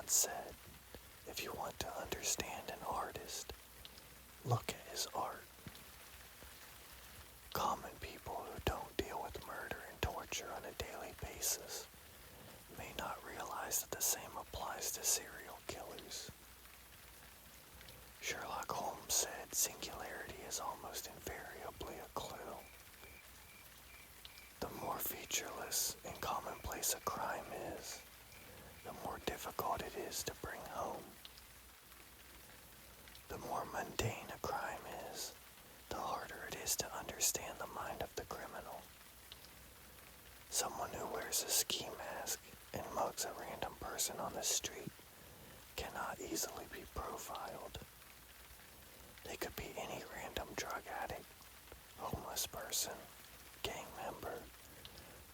once said, if you want to understand an artist, look at his art. Common people who don't deal with murder and torture on a daily basis may not realize that the same applies to serial killers. Sherlock Holmes said singularity is almost invariably a clue. The more featureless and commonplace a crime is, the more difficult it is to bring home. The more mundane a crime is, the harder it is to understand the mind of the criminal. Someone who wears a ski mask and mugs a random person on the street cannot easily be profiled. They could be any random drug addict, homeless person, gang member,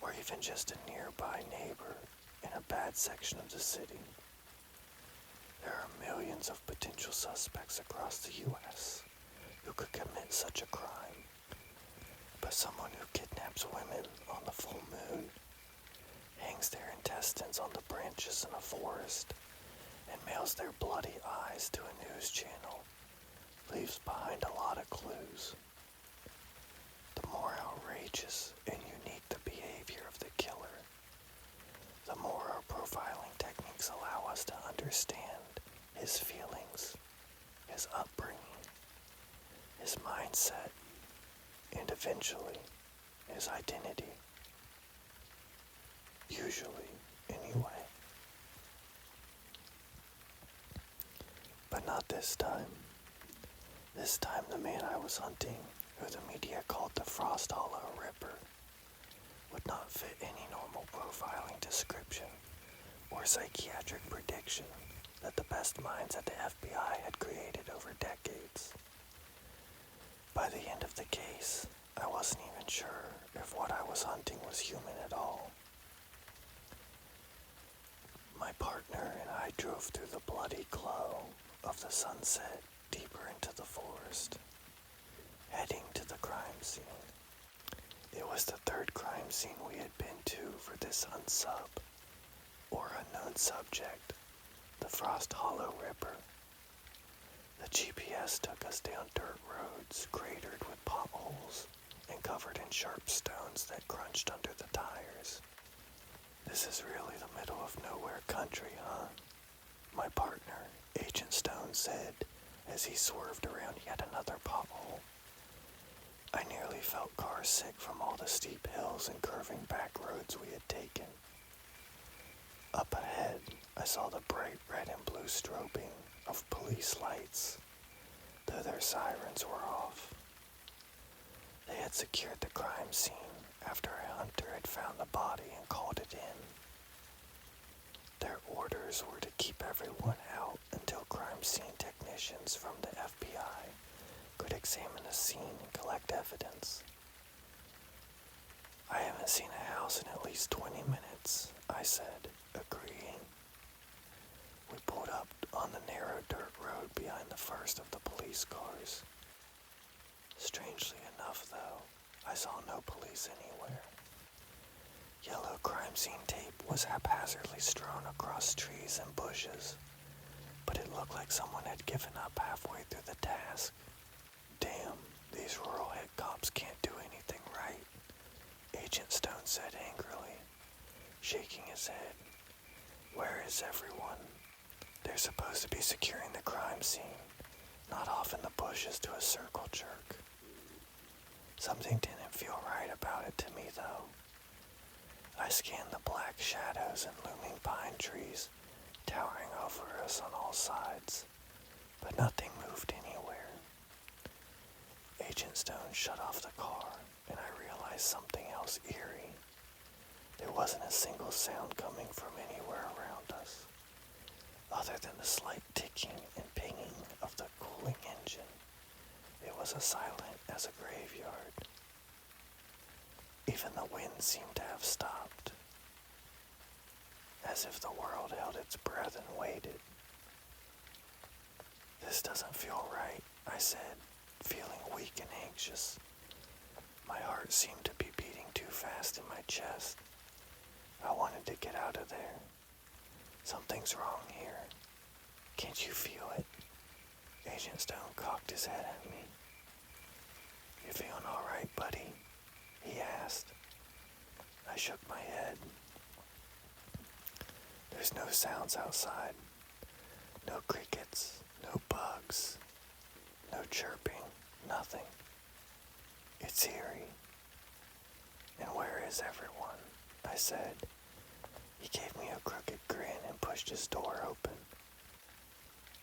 or even just a nearby neighbor in a bad section of the city. There are millions of potential suspects across the U.S. who could commit such a crime, but someone who kidnaps women on the full moon, hangs their intestines on the branches in a forest, and mails their bloody eyes to a news channel leaves behind a lot of clues. The more outrageous and unique the behavior of the killer, the more our profiling techniques allow us to understand his feelings, his upbringing, his mindset, and eventually his identity. Usually, anyway. But not this time. This time the man I was hunting, who the media called the Frost Hollow Ripper, would not fit any normal profiling description or psychiatric prediction that the best minds at the FBI had created over decades. By the end of the case, I wasn't even sure if what I was hunting was human at all. My partner and I drove through the bloody glow of the sunset deeper into the forest, heading to the crime scene. It was the third crime scene we had been to for this unsub, or unknown subject, the Frost Hollow Ripper. The GPS took us down dirt roads cratered with potholes and covered in sharp stones that crunched under the tires. This is really the middle of nowhere country, huh? My partner, Agent Stone, said as he swerved around yet another pothole. I nearly felt car sick from all the steep hills and curving back roads we had taken. Up ahead, I saw the bright red and blue strobing of police lights, though their sirens were off. They had secured the crime scene after a hunter had found the body and called it in. Their orders were to keep everyone out until crime scene technicians from the FBI could examine the scene and collect evidence. I haven't seen a house in at least 20 minutes, I said, agreeing. We pulled up on the narrow dirt road behind the first of the police cars. Strangely enough, though, I saw no police anywhere. Yellow crime scene tape was haphazardly strewn across trees and bushes, but it looked like someone had given up halfway through the task. Damn, these rural head cops can't do anything right, Agent Stone said angrily, shaking his head. Where is everyone? They're supposed to be securing the crime scene, not off in the bushes to a circle jerk. Something didn't feel right about it to me, though. I scanned the black shadows and looming pine trees towering over us on all sides, but nothing moved anywhere. Agent Stone shut off the car, and I realized something else eerie. There wasn't a single sound coming from anywhere around us, other than the slight ticking and pinging of the cooling engine. It was as silent as a graveyard. Even the wind seemed to have stopped, as if the world held its breath and waited. This doesn't feel right, I said, feeling weak and anxious. My heart seemed to be beating too fast in my chest. I wanted to get out of there. Something's wrong here. Can't you feel it? Agent Stone cocked his head at me. You feeling all right, buddy? He asked. I shook my head. There's no sounds outside. No crickets, no bugs, no chirping, nothing. It's eerie. And where is everyone? I said. He gave me a crooked grin and pushed his door open.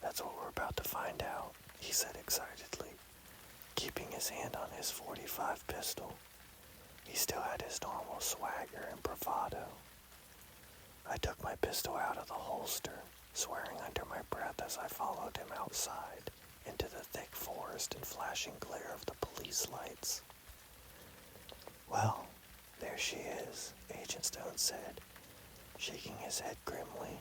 That's what we're about to find out, he said excitedly, keeping his hand on his .45 pistol. He still had his normal swagger and bravado. I took my pistol out of the holster, swearing under my breath as I followed him outside into the thick forest and flashing glare of the police lights. Well, there she is, Agent Stone said, shaking his head grimly.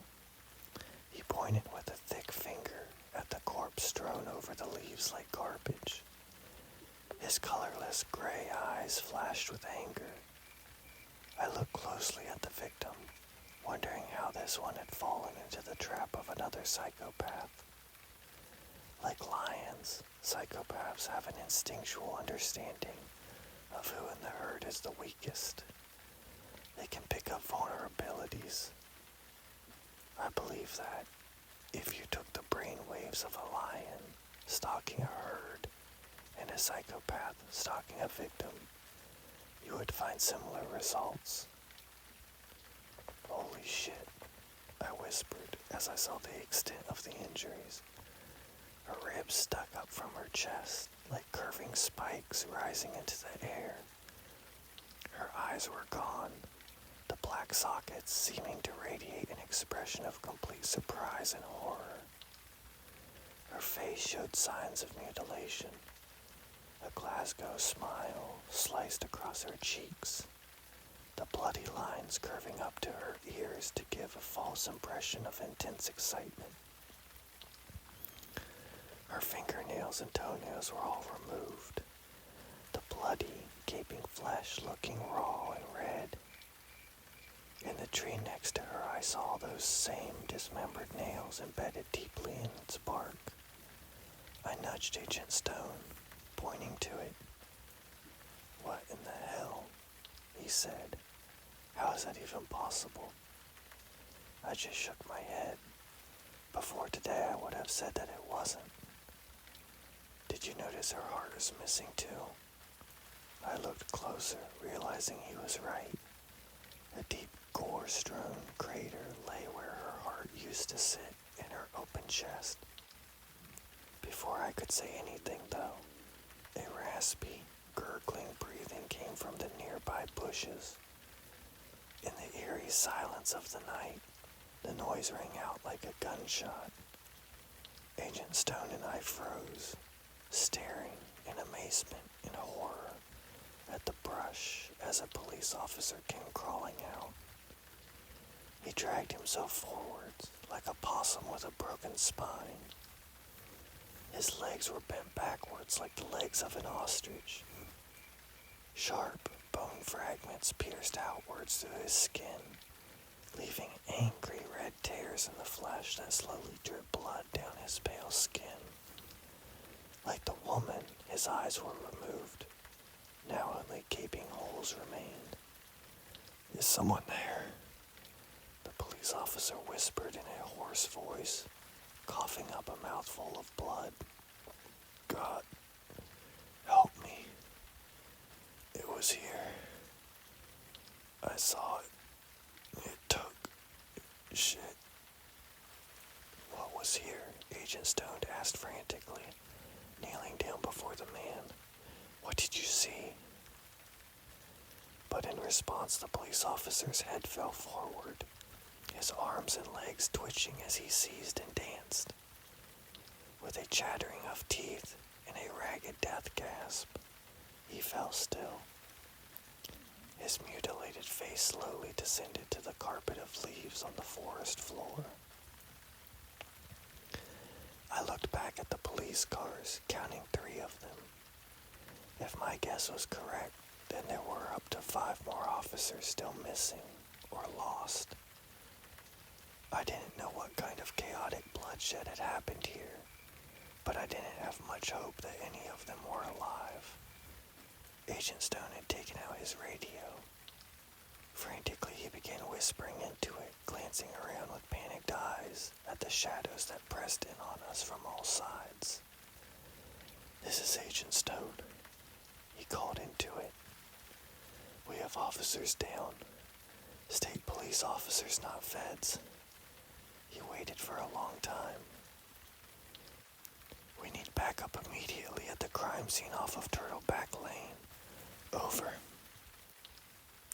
He pointed with a thick finger at the corpse strewn over the leaves like garbage. His colorless gray eyes flashed with anger. I looked closely at the victim, wondering how this one had fallen into the trap of another psychopath. Like lions, psychopaths have an instinctual understanding of who in the herd is the weakest. They can pick up vulnerabilities. I believe that if you took the brainwaves of a lion stalking a herd and a psychopath stalking a victim, you would find similar results. Holy shit, I whispered as I saw the extent of the injuries. Her ribs stuck up from her chest like curving spikes rising into the air. Her eyes were gone, the black sockets seeming to radiate an expression of complete surprise and horror. Her face showed signs of mutilation. A Glasgow smile sliced across her cheeks, the bloody lines curving up to her ears to give a false impression of intense excitement. Her fingernails and toenails were all removed, the bloody, gaping flesh looking raw and red. In the tree next to her, I saw those same dismembered nails embedded deeply in its bark. I nudged Agent Stone, pointing to it. What in the hell? He said. How is that even possible? I just shook my head. Before today, I would have said that it wasn't. Did you notice her heart is missing too? I looked closer, realizing he was right. A deep gore-strewn crater lay where her heart used to sit in her open chest. Before I could say anything, though, a raspy, gurgling breathing came from the nearby bushes. In the eerie silence of the night, the noise rang out like a gunshot. Agent Stone and I froze, staring in amazement and horror at the brush as a police officer came crawling out. He dragged himself forwards like a possum with a broken spine. His legs were bent backwards like the legs of an ostrich. Sharp bone fragments pierced outwards through his skin, leaving angry red tears in the flesh that slowly dripped blood down his pale skin. Like the woman, his eyes were removed. Now only gaping holes remained. Is someone there? The police officer whispered in a hoarse voice, coughing up a mouthful of blood. God, help me. It was here. I saw it. It took shit. What was here? Agent Stone asked frantically, kneeling down before the man. What did you see? But in response, the police officer's head fell forward, his arms and legs twitching as he seized and danced. With a chattering of teeth and a ragged death gasp, he fell still. His mutilated face slowly descended to the carpet of leaves on the forest floor. I looked back at the police cars, counting 3 of them. If my guess was correct, then there were up to 5 more officers still missing or lost. I didn't know what kind of chaotic blood bloodshed had happened here, but I didn't have much hope that any of them were alive. Agent Stone had taken out his radio. Frantically, he began whispering into it, glancing around with panicked eyes at the shadows that pressed in on us from all sides. "This is Agent Stone," he called into it. "We have officers down. State police officers, not feds." He waited for a long time. "We need backup immediately at the crime scene off of Turtleback Lane. Over."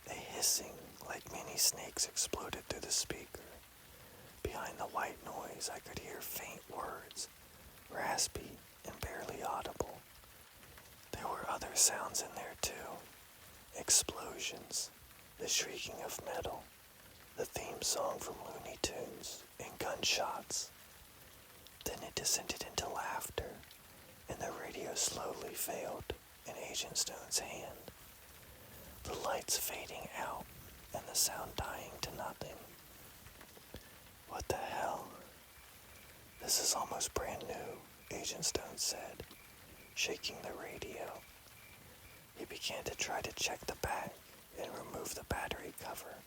A hissing like many snakes exploded through the speaker. Behind the white noise, I could hear faint words, raspy and barely audible. There were other sounds in there too. Explosions, the shrieking of metal, the theme song from Looney Tunes, and gunshots. Then it descended into laughter, and the radio slowly failed in Agent Stone's hand, the lights fading out and the sound dying to nothing. "What the hell? This is almost brand new," Agent Stone said, shaking the radio. He began to try to check the back and remove the battery cover,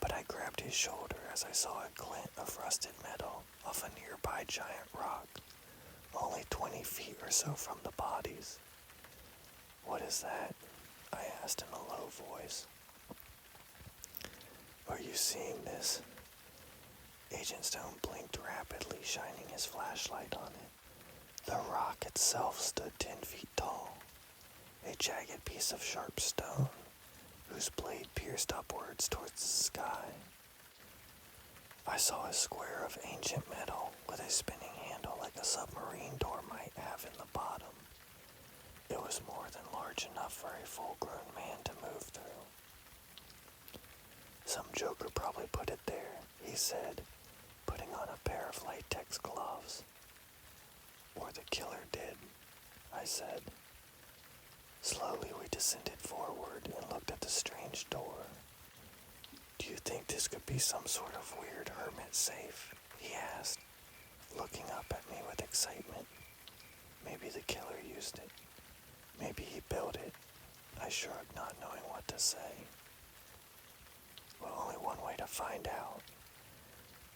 but I grabbed his shoulder as I saw a glint of rusted metal off a nearby giant rock, only 20 feet or so from the bodies. "What is that?" I asked in a low voice. "Are you seeing this?" Agent Stone blinked rapidly, shining his flashlight on it. The rock itself stood 10 feet tall, a jagged piece of sharp stone, whose blade pierced upwards towards the sky. I saw a square of ancient metal with a spinning handle like a submarine door might have in the bottom. It was more than large enough for a full-grown man to move through. "Some joker probably put it there," he said, putting on a pair of latex gloves. "Or the killer did," I said. Slowly we descended forward and looked at the strange door. "Do you think this could be some sort of weird hermit safe?" he asked, looking up at me with excitement. "Maybe the killer used it. Maybe he built it." I shrugged, not knowing what to say. "Well, only one way to find out."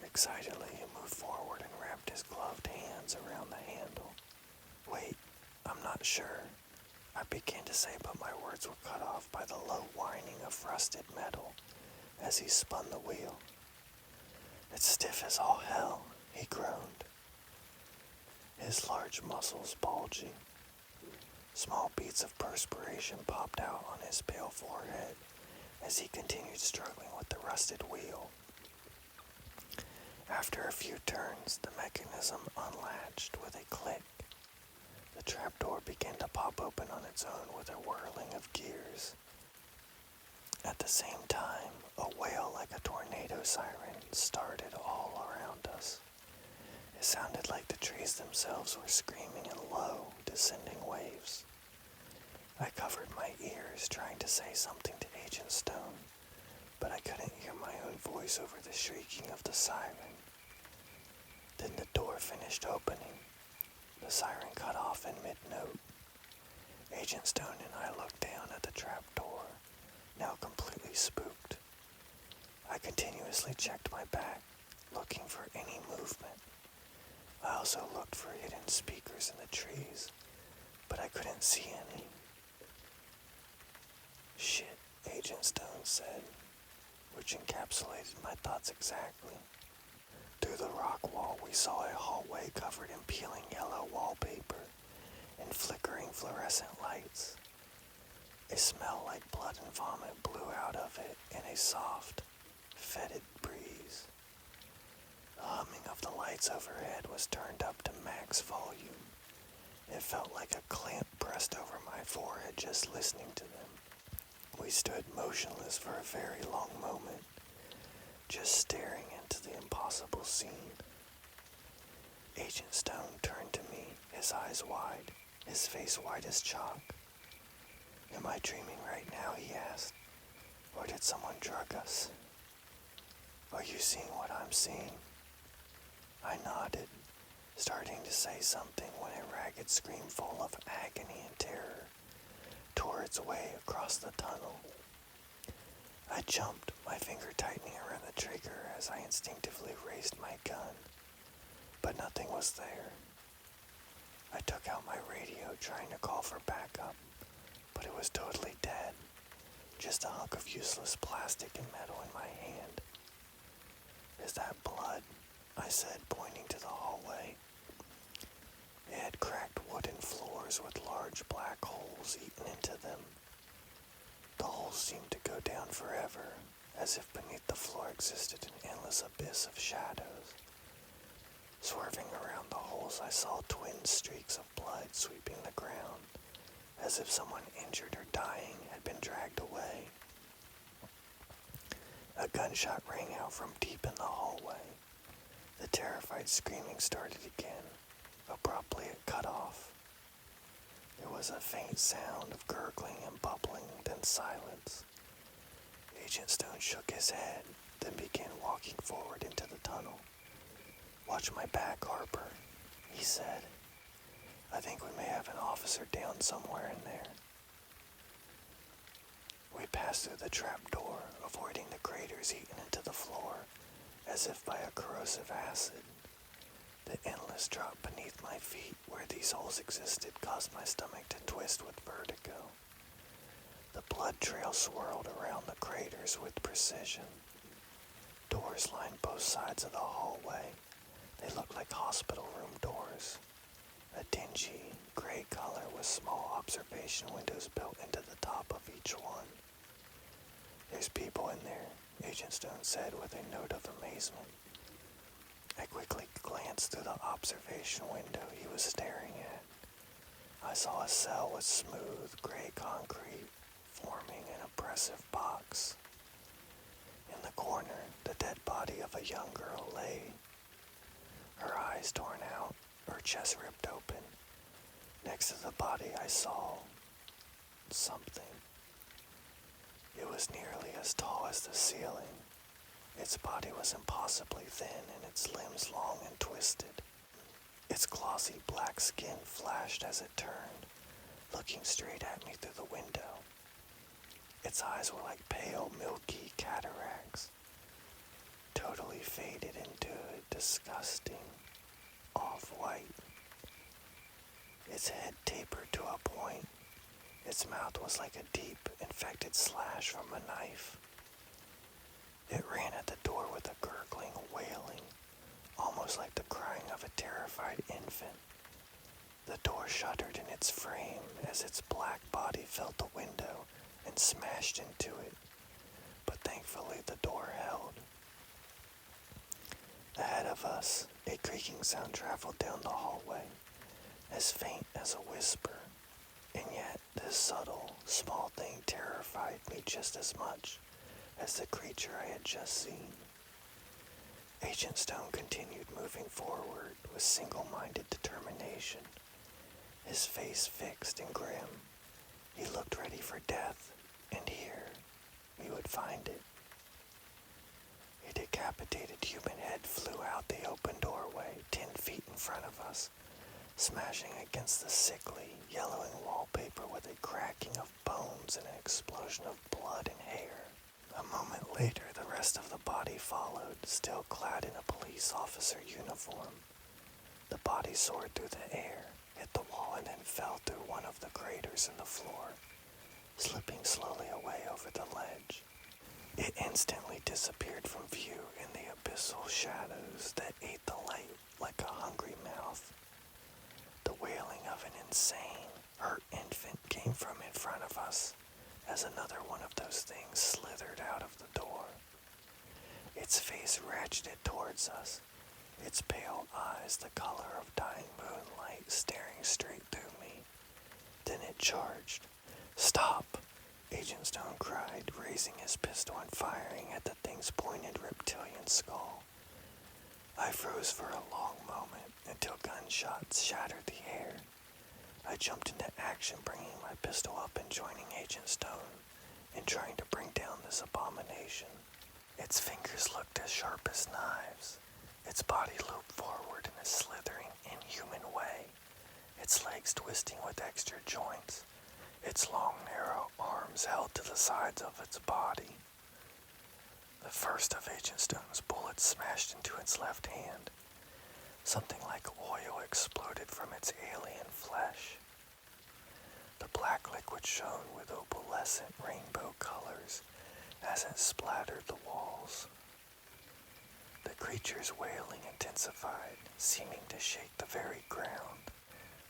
Excitedly, he moved forward and wrapped his gloved hands around the handle. "Wait, I'm not sure," I began to say, but my words were cut off by the low whining of rusted metal as he spun the wheel. "It's stiff as all hell," he groaned, his large muscles bulging. Small beads of perspiration popped out on his pale forehead as he continued struggling with the rusted wheel. After a few turns, the mechanism unlatched with a click. The trapdoor began to pop open on its own with a whirling of gears. At the same time, a wail like a tornado siren started all around us. It sounded like the trees themselves were screaming in low, descending waves. I covered my ears, trying to say something to Agent Stone, but I couldn't hear my own voice over the shrieking of the siren. Then the door finished opening. The siren cut off in mid-note. Agent Stone and I looked down at the trapdoor, now completely spooked. I continuously checked my back, looking for any movement. I also looked for hidden speakers in the trees, but I couldn't see any. "Shit," Agent Stone said, which encapsulated my thoughts exactly. Through the rock wall, we saw a hallway covered in peeling yellow wallpaper and flickering fluorescent lights. A smell like blood and vomit blew out of it in a soft, fetid breeze. The humming of the lights overhead was turned up to max volume. It felt like a clamp pressed over my forehead just listening to them. We stood motionless for a very long moment, just staring into the impossible scene. Agent Stone turned to me, his eyes wide, his face white as chalk. "Am I dreaming right now?" he asked. "Or did someone drug us? Are you seeing what I'm seeing?" I nodded, starting to say something when a ragged scream full of agony and terror tore its way across the tunnel. I jumped, my finger tightening around the trigger as I instinctively raised my gun, but nothing was there. I took out my radio trying to call for backup, but it was totally dead, just a hunk of useless plastic and metal in my hand. "Is that blood?" I said, pointing to the hallway. It had cracked wooden floors with large black holes eaten into them. The holes seemed to go down forever, as if beneath the floor existed an endless abyss of shadows. Swerving around the holes, I saw twin streaks of blood sweeping the ground, as if someone injured or dying had been dragged away. A gunshot rang out from deep in the hallway. The terrified screaming started again. Abruptly, it cut off. There was a faint sound of gurgling and bubbling, then silence. Agent Stone shook his head, then began walking forward into the tunnel. "Watch my back, Harper," he said. "I think we may have an officer down somewhere in there." We passed through the trap door, avoiding the craters eaten into the floor, as if by a corrosive acid. The endless drop beneath my feet where these holes existed caused my stomach to twist with vertigo. The blood trail swirled around the craters with precision. Doors lined both sides of the hallway. They looked like hospital room doors. A dingy, gray color with small observation windows built into the top of each one. "There's people in there," Agent Stone said with a note of amazement. I quickly glanced through the observation window he was staring at. I saw a cell with smooth, gray concrete forming an oppressive box. In the corner, the dead body of a young girl lay, her eyes torn out, her chest ripped open. Next to the body, I saw something. It was nearly as tall as the ceiling. Its body was impossibly thin and its limbs long and twisted. Its glossy black skin flashed as it turned, looking straight at me through the window. Its eyes were like pale, milky cataracts, totally faded into a disgusting off-white. Its head tapered to a point. Its mouth was like a deep, infected slash from a knife. It ran at the door with a gurgling wailing, almost like the crying of a terrified infant. The door shuddered in its frame as its black body felt the window and smashed into it, but thankfully the door held. Ahead of us, a creaking sound traveled down the hallway, as faint as a whisper, and yet this subtle, small thing terrified me just as much as the creature I had just seen. Agent Stone continued moving forward with single-minded determination, his face fixed and grim. He looked ready for death, and here we would find it. A decapitated human head flew out the open doorway 10 feet in front of us, smashing against the sickly, yellowing wallpaper with a cracking of bones and an explosion of blood and hair. A moment later, the rest of the body followed, still clad in a police officer uniform. The body soared through the air, hit the wall, and then fell through one of the craters in the floor, slipping slowly away over the ledge. It instantly disappeared from view in the abyssal shadows that ate the light like a hungry mouth. The wailing of an insane, hurt infant came from in front of us as another one of those things slithered out of the door. Its face ratcheted towards us, its pale eyes the color of dying moonlight staring straight through me. Then it charged. "Stop!" Agent Stone cried, raising his pistol and firing at the thing's pointed reptilian skull. I froze for a long moment until gunshots shattered the air. I jumped into action, bringing my pistol up and joining Agent Stone in trying to bring down this abomination. Its fingers looked as sharp as knives. Its body looped forward in a slithering, joints. Its long, narrow arms held to the sides of its body. The first of Agent Stone's bullets smashed into its left hand. Something like oil exploded from its alien flesh. The black liquid shone with opalescent rainbow colors as it splattered the walls. The creature's wailing intensified, seeming to shake the very ground.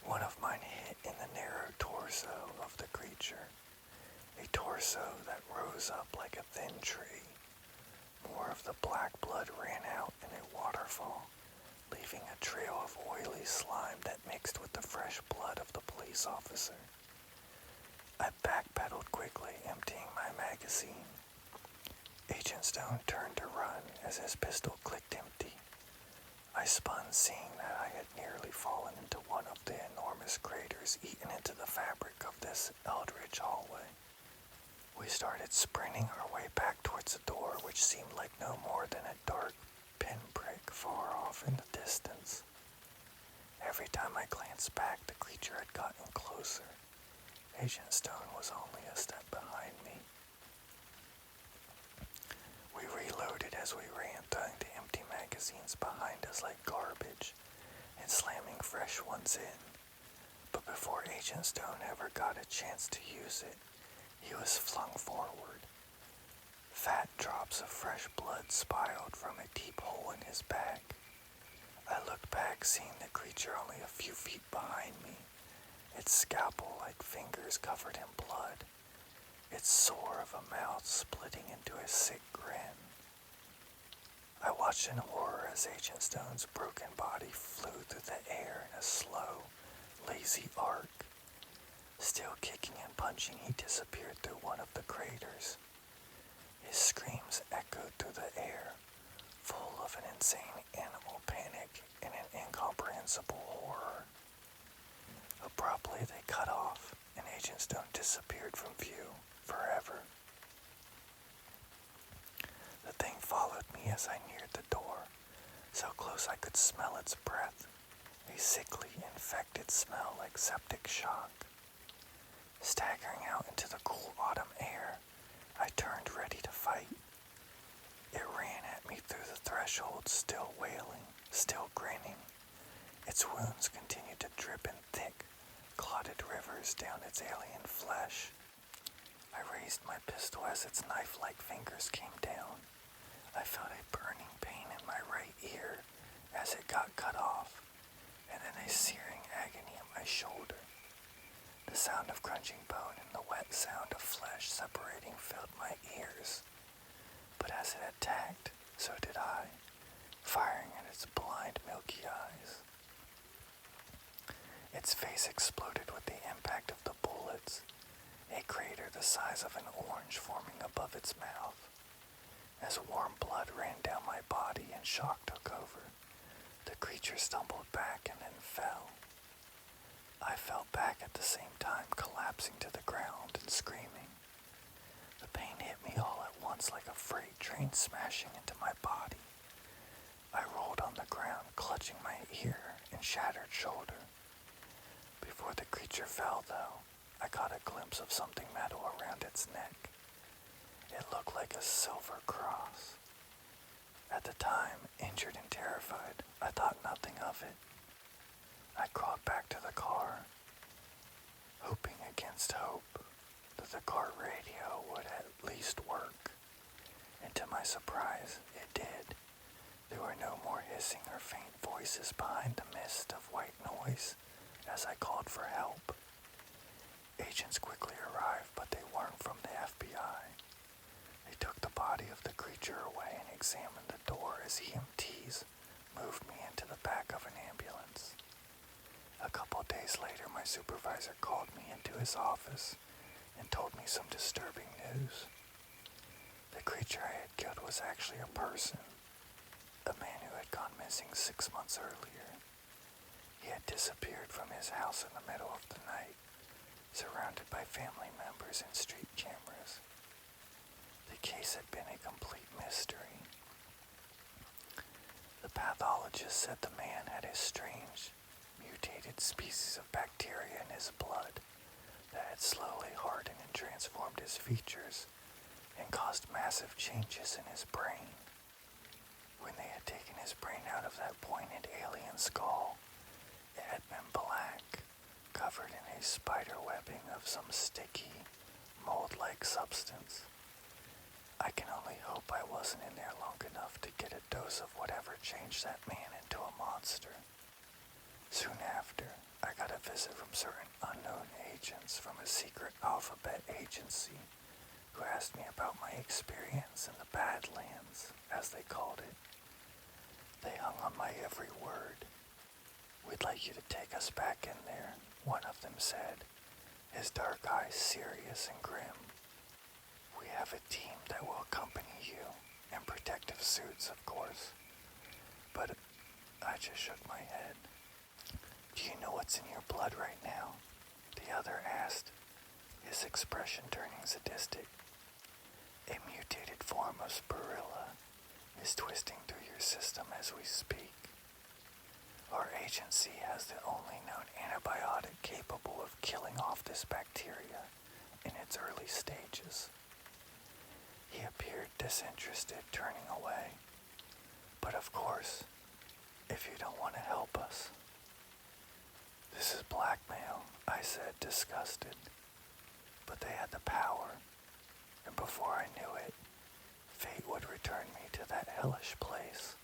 One of mine hit in the narrow torso of the creature, a torso that rose up like a thin tree. More of the black blood ran out in a waterfall, leaving a trail of oily slime that mixed with the fresh blood of the police officer. I backpedaled quickly, emptying my magazine. Agent Stone turned to run as his pistol clicked empty. I spun, seeing that I had nearly fallen into one of the enormous craters eaten into the fabric of this eldritch hallway. We started sprinting our way back towards the door, which seemed like no more than a dark pinprick far off in the distance. Every time I glanced back, the creature had gotten closer. Agent Stone was only a step behind me. We reloaded as we ran, throwing the empty magazines behind us like garbage and slamming fresh ones in. But before Agent Stone ever got a chance to use it, he was flung forward. Fat drops of fresh blood spiraled from a deep hole in his back. I looked back, seeing the creature only a few feet behind me, its scalpel-like fingers covered in blood, its sore of a mouth splitting into a sick grin. I watched in horror as Agent Stone's broken body flew through the air in a slow, lazy arc. Still kicking and punching, he disappeared through one of the craters. His screams echoed through the air, full of an insane animal panic and an incomprehensible horror. Abruptly, they cut off, and Agent Stone disappeared from view forever. The thing followed me as I neared the door, so close I could smell its breath, a sickly, infected smell like septic shock. Staggering out into the cool autumn air, I turned ready to fight. It ran at me through the threshold, still wailing, still grinning. Its wounds continued to drip in thick, clotted rivers down its alien flesh. I raised my pistol as its knife-like fingers came down. I felt a burning pain in my right ear as it got cut off, and then a searing agony in my shoulder. The sound of crunching bone and the wet sound of flesh separating filled my ears. But as it attacked, so did I, firing at its blind, milky eyes. Its face exploded with the impact of the bullets, a crater the size of an orange forming above its mouth. As warm blood ran down my body and shock took over, the creature stumbled back and then fell. I fell back at the same time, collapsing to the ground and screaming. The pain hit me all at once like a freight train smashing into my body. I rolled on the ground, clutching my ear and shattered shoulder. Before the creature fell, though, I caught a glimpse of something metal around its neck. It looked like a silver cross. At the time, injured and terrified, I thought nothing of it. I crawled back to the car, hoping against hope that the car radio would at least work. And to my surprise, it did. There were no more hissing or faint voices behind the mist of white noise as I called for help. Agents quickly arrived, but they weren't from the FBI. They took the body of the creature away and examined the door as EMTs moved me into the back of an ambulance. A couple days later, my supervisor called me into his office and told me some disturbing news. The creature I had killed was actually a person, a man who had gone missing 6 months earlier. He had disappeared from his house in the middle of the night, surrounded by family members and street cameras. The case had been a complete mystery. The pathologist said the man had a strange, mutated species of bacteria in his blood that had slowly hardened and transformed his features and caused massive changes in his brain. When they had taken his brain out of that pointed alien skull, it had been black, covered in a spider webbing of some sticky, mold-like substance. I can only hope I wasn't in there long enough to get a dose of whatever changed that man into a monster. Soon after, I got a visit from certain unknown agents from a secret alphabet agency who asked me about my experience in the Badlands, as they called it. They hung on my every word. "We'd like you to take us back in there," one of them said, his dark eyes serious and grim. "We have a team that will accompany you, in protective suits, of course." But I just shook my head. "Do you know what's in your blood right now?" the other asked, his expression turning sadistic. "A mutated form of spirilla is twisting through your system as we speak. Our agency has the only known antibiotic capable of killing off this bacteria in its early stages." He appeared disinterested, turning away. "But of course, if you don't want to help us." "This is blackmail," I said, disgusted. But they had the power, and before I knew it, fate would return me to that hellish place.